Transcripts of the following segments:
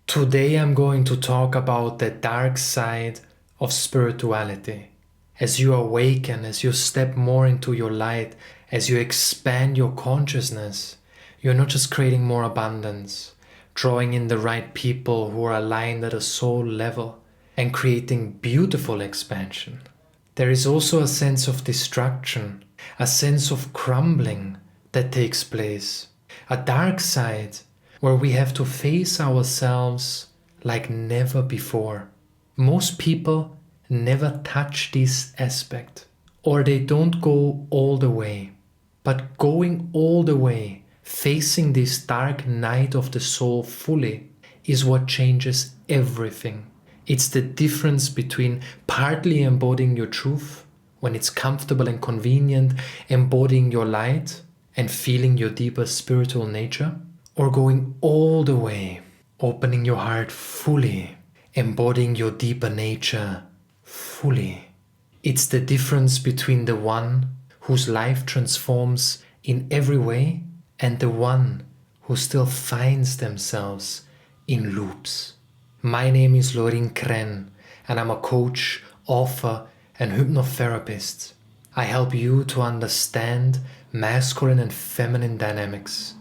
Today I'm going to talk about the dark side of spirituality. As you awaken, as you step more into your light, as you expand your consciousness, you're not just creating more abundance, drawing in the right people who are aligned at a soul level, and creating beautiful expansion. There is also a sense of destruction, a sense of crumbling that takes place, a dark side where we have to face ourselves like never before. Most people never touch this aspect, or they don't go all the way. But going all the way, facing this dark night of the soul fully, is what changes everything. It's the difference between partly embodying your truth, when it's comfortable and convenient, embodying your light and feeling your deeper spiritual nature, or going all the way, opening your heart fully, embodying your deeper nature fully. It's the difference between the one whose life transforms in every way and the one who still finds themselves in loops. My name is Lorin Kren, and I'm a coach, author, and hypnotherapist. I help you to understand masculine and feminine dynamics.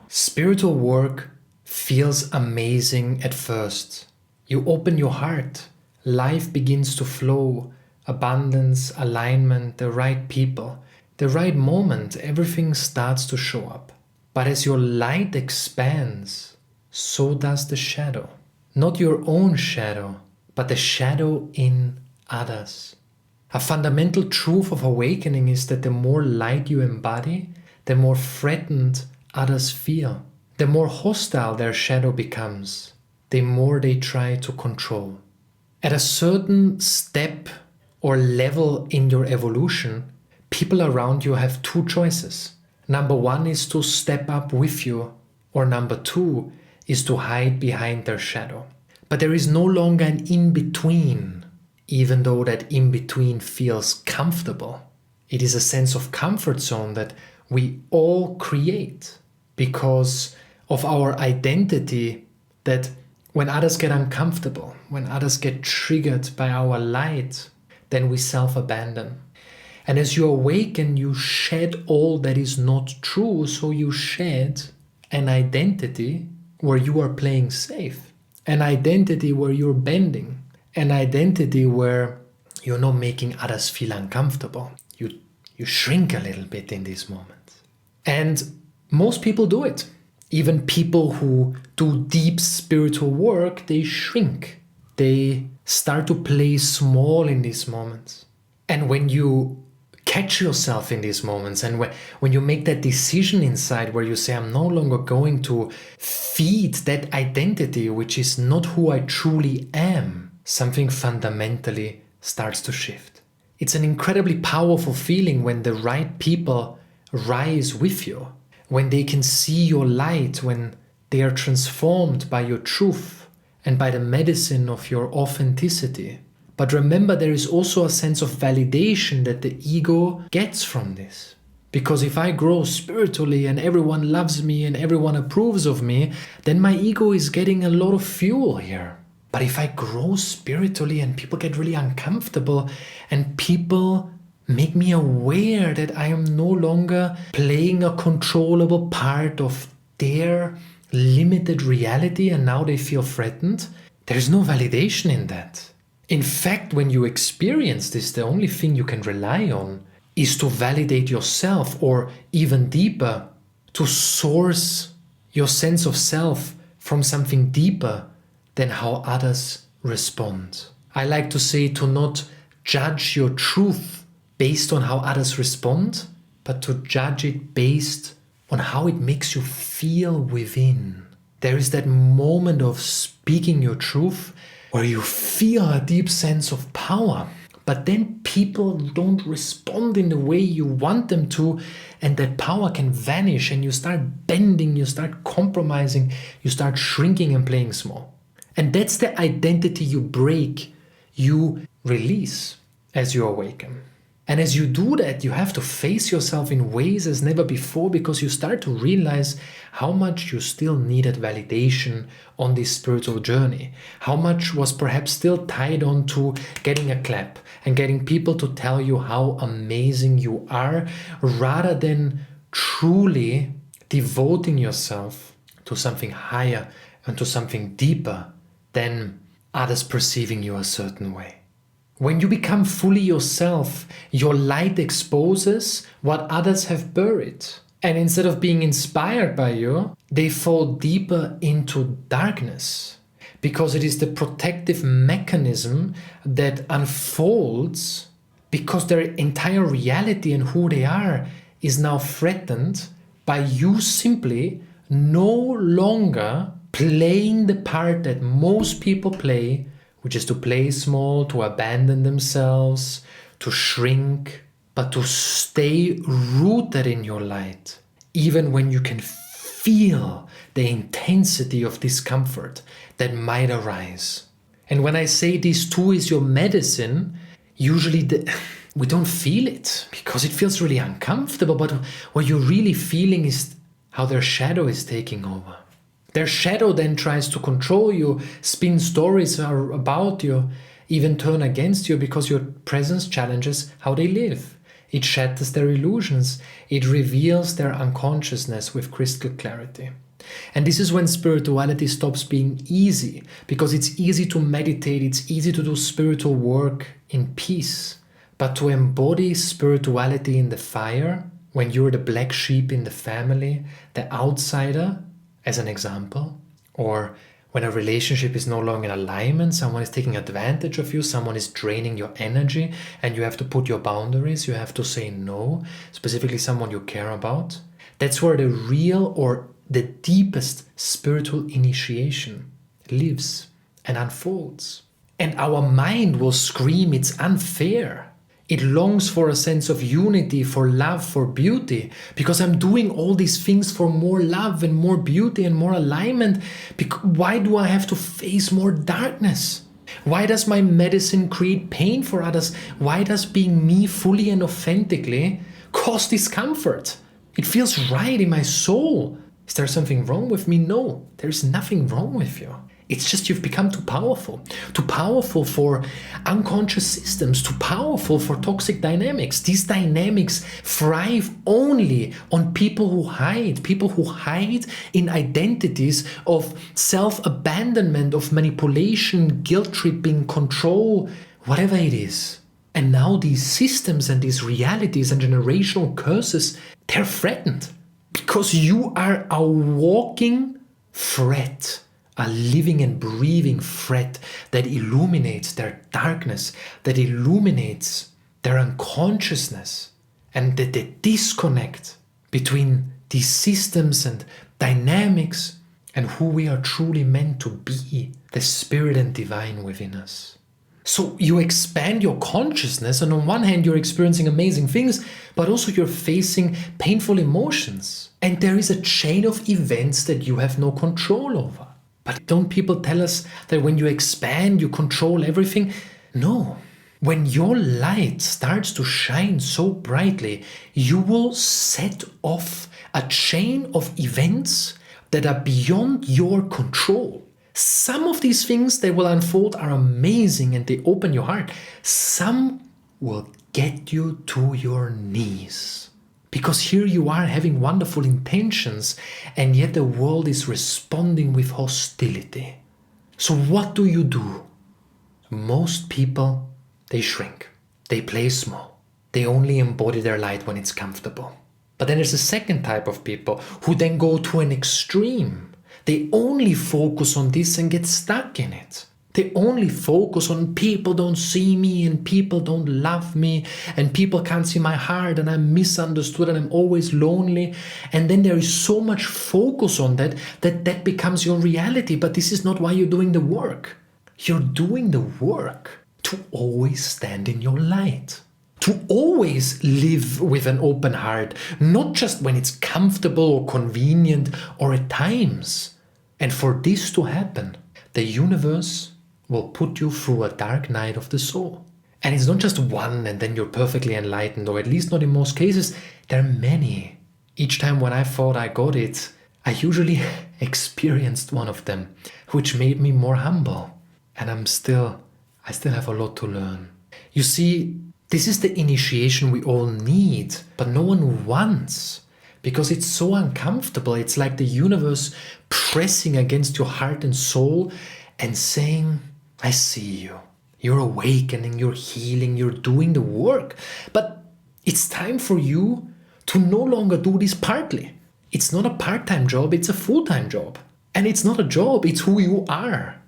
Spiritual work feels amazing at first. You open your heart, life begins to flow, abundance, alignment, the right people, the right moment, everything starts to show up. But as your light expands, so does the shadow. Not your own shadow, but the shadow in others. A fundamental truth of awakening is that the more light you embody, the more threatened others feel. The more hostile their shadow becomes, the more they try to control. At a certain step or level in your evolution, people around you have two choices. Number one is to step up with you, or number two is to hide behind their shadow. But there is no longer an in-between, even though that in-between feels comfortable. It is a sense of comfort zone that we all create because of our identity, that when others get uncomfortable, when others get triggered by our light, then we self-abandon. And as you awaken, you shed all that is not true, so you shed an identity where you are playing safe, an identity where you're bending, an identity where you're not making others feel uncomfortable. You shrink a little bit in this moment. And most people do it. Even people who do deep spiritual work, they shrink. They start to play small in these moments. And when you catch yourself in these moments, and when you make that decision inside where you say, I'm no longer going to feed that identity, which is not who I truly am, something fundamentally starts to shift. It's an incredibly powerful feeling when the right people rise with you, when they can see your light, when they are transformed by your truth and by the medicine of your authenticity. But remember, there is also a sense of validation that the ego gets from this. Because if I grow spiritually and everyone loves me and everyone approves of me, then my ego is getting a lot of fuel here. But if I grow spiritually and people get really uncomfortable and people make me aware that I am no longer playing a controllable part of their limited reality and now they feel threatened, there's no validation in that. In fact, when you experience this, the only thing you can rely on is to validate yourself, or even deeper, to source your sense of self from something deeper than how others respond. I like to say to not judge your truth based on how others respond, but to judge it based on how it makes you feel within. There is that moment of speaking your truth where you feel a deep sense of power, but then people don't respond in the way you want them to, and that power can vanish and you start bending, you start compromising, you start shrinking and playing small. And that's the identity you break, you release as you awaken. And as you do that, you have to face yourself in ways as never before, because you start to realize how much you still needed validation on this spiritual journey. How much was perhaps still tied on to getting a clap and getting people to tell you how amazing you are, rather than truly devoting yourself to something higher and to something deeper than others perceiving you a certain way. When you become fully yourself, your light exposes what others have buried. And instead of being inspired by you, they fall deeper into darkness. Because it is the protective mechanism that unfolds because their entire reality and who they are is now threatened by you simply no longer playing the part that most people play, which is to play small, to abandon themselves, to shrink, but to stay rooted in your light, even when you can feel the intensity of discomfort that might arise. And when I say this too is your medicine, usually we don't feel it because it feels really uncomfortable, but what you're really feeling is how their shadow is taking over. Their shadow then tries to control you, spin stories about you, even turn against you, because your presence challenges how they live. It shatters their illusions. It reveals their unconsciousness with crystal clarity. And this is when spirituality stops being easy, because it's easy to meditate, it's easy to do spiritual work in peace. But to embody spirituality in the fire, when you're the black sheep in the family, the outsider, as an example, or when a relationship is no longer in alignment, someone is taking advantage of you, someone is draining your energy, and you have to put your boundaries, you have to say no, specifically someone you care about. That's where the real or the deepest spiritual initiation lives and unfolds. And our mind will scream it's unfair. It longs for a sense of unity, for love, for beauty, because I'm doing all these things for more love and more beauty and more alignment. Why do I have to face more darkness? Why does my medicine create pain for others? Why does being me fully and authentically cause discomfort? It feels right in my soul. Is there something wrong with me? No, there's nothing wrong with you. It's just you've become too powerful for unconscious systems, too powerful for toxic dynamics. These dynamics thrive only on people who hide in identities of self-abandonment, of manipulation, guilt-tripping, control, whatever it is. And now these systems and these realities and generational curses, they're threatened because you are a walking threat. A living and breathing threat that illuminates their darkness, that illuminates their unconsciousness, and that the disconnect between these systems and dynamics and who we are truly meant to be, the spirit and divine within us. So you expand your consciousness, and on one hand you're experiencing amazing things, but also you're facing painful emotions. And there is a chain of events that you have no control over. But don't people tell us that when you expand, you control everything? No. When your light starts to shine so brightly, you will set off a chain of events that are beyond your control. Some of these things that will unfold are amazing and they open your heart. Some will get you to your knees. Because here you are having wonderful intentions, and yet the world is responding with hostility. So what do? Most people, they shrink. They play small. They only embody their light when it's comfortable. But then there's a second type of people who then go to an extreme. They only focus on this and get stuck in it. They only focus on people don't see me and people don't love me and people can't see my heart and I'm misunderstood and I'm always lonely. And then there is so much focus on that becomes your reality. But this is not why you're doing the work. You're doing the work to always stand in your light. To always live with an open heart, not just when it's comfortable or convenient or at times. And for this to happen, the universe will put you through a dark night of the soul. And it's not just one and then you're perfectly enlightened, or at least not in most cases. There are many. Each time when I thought I got it, I usually experienced one of them, which made me more humble. And I still have a lot to learn. You see, this is the initiation we all need, but no one wants. Because it's so uncomfortable. It's like the universe pressing against your heart and soul and saying, I see you. You're awakening, you're healing, you're doing the work. But it's time for you to no longer do this partly. It's not a part-time job, it's a full-time job. And it's not a job, it's who you are.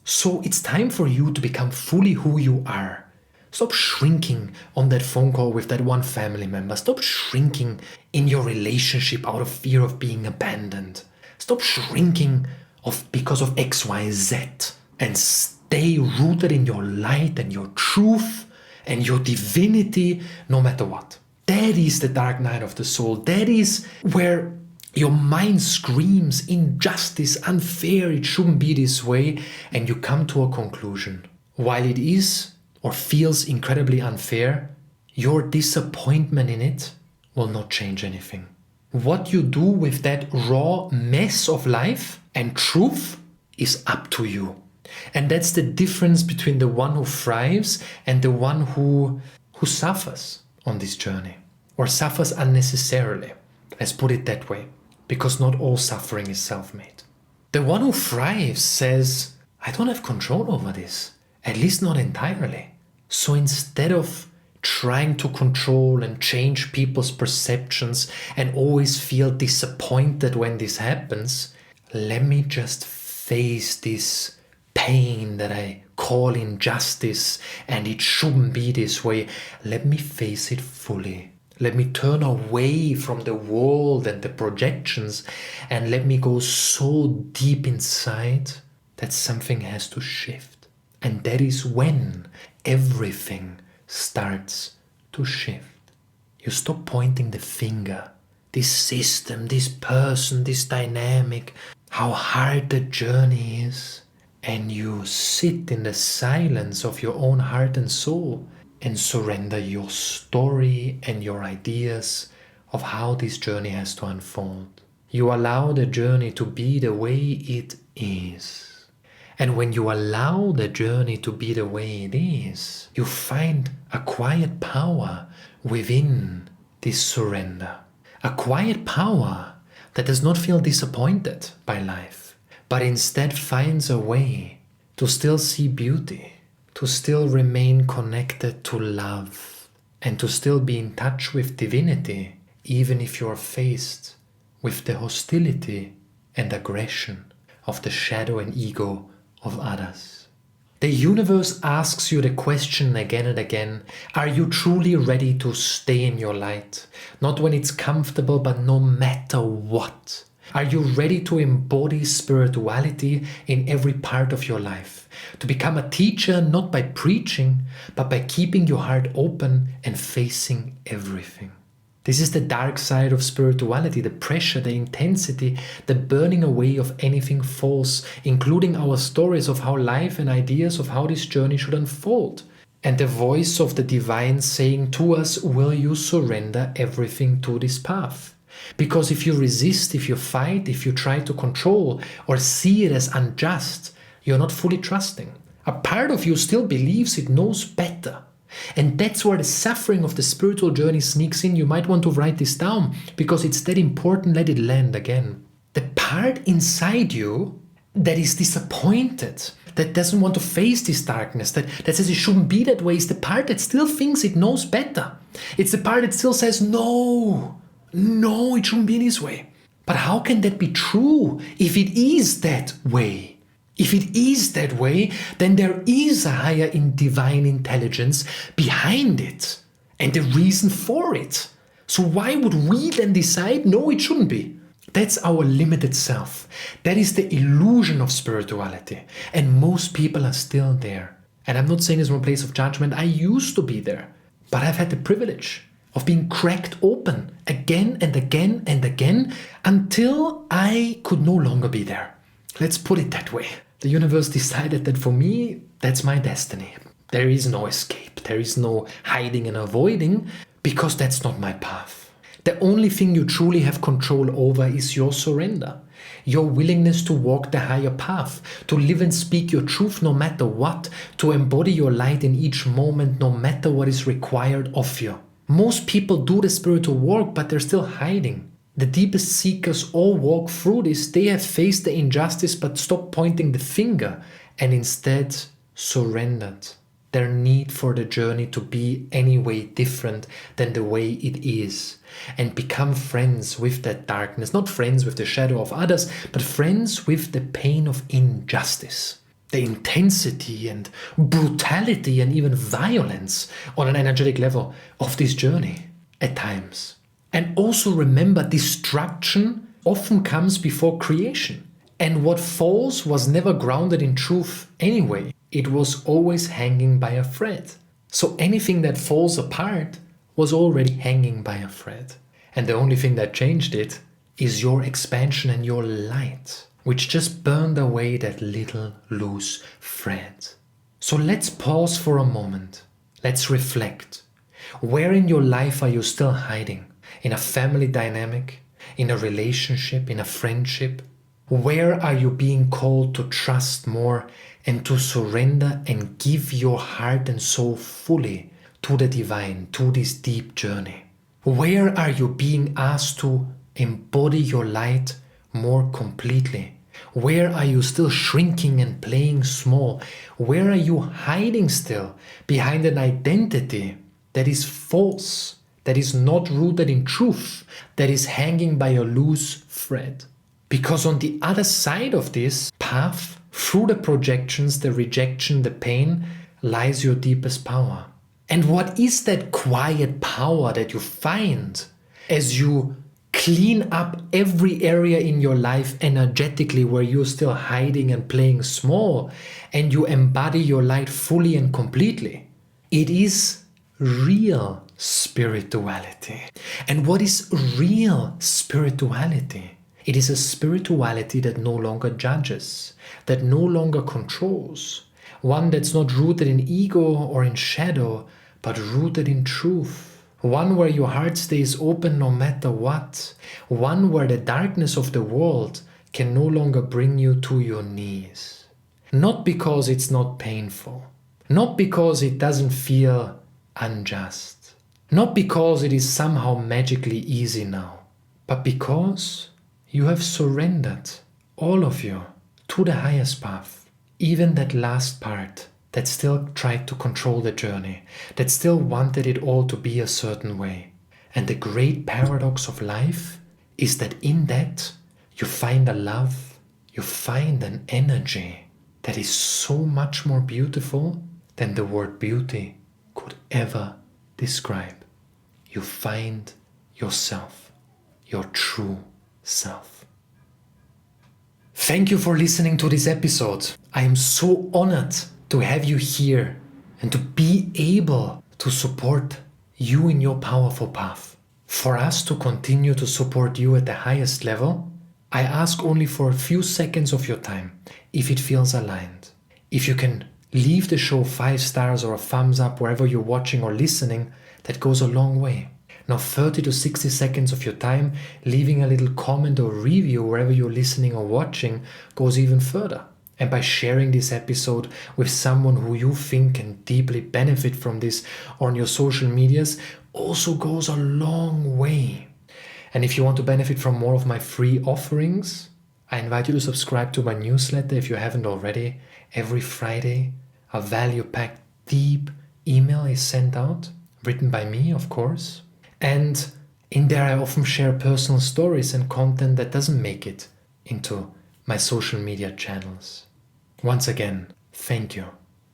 So it's time for you to become fully who you are. Stop shrinking on that phone call with that one family member. Stop shrinking in your relationship out of fear of being abandoned. Stop shrinking because of X, Y, Z. And stay rooted in your light and your truth and your divinity no matter what. That is the dark night of the soul. That is where your mind screams injustice, unfair, it shouldn't be this way. And you come to a conclusion. While it is or feels incredibly unfair, your disappointment in it will not change anything. What you do with that raw mess of life and truth is up to you. And that's the difference between the one who thrives and the one who suffers on this journey, or suffers unnecessarily. Let's put it that way, because not all suffering is self-made. The one who thrives says, I don't have control over this, at least not entirely. So instead of trying to control and change people's perceptions and always feel disappointed when this happens, let me just face this pain that I call injustice and it shouldn't be this way. Let me face it fully. Let me turn away from the world and the projections and let me go so deep inside that something has to shift. And that is when everything starts to shift. You stop pointing the finger. This system, this person, this dynamic, how hard the journey is. And you sit in the silence of your own heart and soul and surrender your story and your ideas of how this journey has to unfold. You allow the journey to be the way it is. And when you allow the journey to be the way it is, you find a quiet power within this surrender. A quiet power that does not feel disappointed by life, but instead finds a way to still see beauty, to still remain connected to love, and to still be in touch with divinity, even if you are faced with the hostility and aggression of the shadow and ego of others. The universe asks you the question again and again, are you truly ready to stay in your light? Not when it's comfortable, but no matter what. Are you ready to embody spirituality in every part of your life? To become a teacher not by preaching, but by keeping your heart open and facing everything. This is the dark side of spirituality, the pressure, the intensity, the burning away of anything false, including our stories of how life and ideas of how this journey should unfold. And the voice of the divine saying to us, will you surrender everything to this path? Because if you resist, if you fight, if you try to control or see it as unjust, you're not fully trusting. A part of you still believes it knows better. And that's where the suffering of the spiritual journey sneaks in. You might want to write this down because it's that important. Let it land again. The part inside you that is disappointed, that doesn't want to face this darkness, that says it shouldn't be that way, is the part that still thinks it knows better. It's the part that still says, no, it shouldn't be this way. But how can that be true if it is that way? If it is that way, then there is a higher divine intelligence behind it and the reason for it. So why would we then decide, no, it shouldn't be? That's our limited self. That is the illusion of spirituality. And most people are still there. And I'm not saying this from a place of judgment. I used to be there. But I've had the privilege of being cracked open again and again and again until I could no longer be there. Let's put it that way. The universe decided that for me, that's my destiny. There is no escape. There is no hiding and avoiding, because that's not my path. The only thing you truly have control over is your surrender. Your willingness to walk the higher path, to live and speak your truth no matter what, to embody your light in each moment no matter what is required of you. Most people do the spiritual work, but they're still hiding. The deepest seekers all walk through this. They have faced the injustice but stopped pointing the finger and instead surrendered their need for the journey to be any way different than the way it is, and become friends with that darkness, not friends with the shadow of others, but friends with the pain of injustice, the intensity and brutality and even violence on an energetic level of this journey at times. And also remember, destruction often comes before creation. And what falls was never grounded in truth anyway. It was always hanging by a thread. So anything that falls apart was already hanging by a thread. And the only thing that changed it is your expansion and your light, which just burned away that little loose thread. So let's pause for a moment. Let's reflect. Where in your life are you still hiding? In a family dynamic? In a relationship? In a friendship? Where are you being called to trust more and to surrender and give your heart and soul fully to the divine, to this deep journey? Where are you being asked to embody your light more completely? Where are you still shrinking and playing small? Where are you hiding still behind an identity that is false, that is not rooted in truth, that is hanging by a loose thread? Because on the other side of this path, through the projections, the rejection, the pain, lies your deepest power. And what is that quiet power that you find as you clean up every area in your life energetically where you're still hiding and playing small, and you embody your light fully and completely? It is real spirituality. And what is real spirituality? It is a spirituality that no longer judges, that no longer controls, one that's not rooted in ego or in shadow, but rooted in truth. One where your heart stays open no matter what. One where the darkness of the world can no longer bring you to your knees. Not because it's not painful, not because it doesn't feel unjust, not because it is somehow magically easy now, but because you have surrendered, all of you, to the highest path. Even that last part that still tried to control the journey, that still wanted it all to be a certain way. And the great paradox of life is that in that you find a love, you find an energy that is so much more beautiful than the word beauty could ever describe. You find yourself, your true self. Thank you for listening to this episode. I am so honored to have you here and to be able to support you in your powerful path. For us to continue to support you at the highest level, I ask only for a few seconds of your time if it feels aligned. If you can leave the show 5 stars or a thumbs up wherever you're watching or listening, that goes a long way. Now 30 to 60 seconds of your time leaving a little comment or review wherever you're listening or watching goes even further. And by sharing this episode with someone who you think can deeply benefit from this on your social medias also goes a long way. And if you want to benefit from more of my free offerings, I invite you to subscribe to my newsletter if you haven't already. Every Friday, a value-packed deep email is sent out, written by me, of course. And in there I often share personal stories and content that doesn't make it into my social media channels. Once again, thank you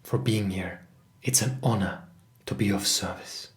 for being here. It's an honor to be of service.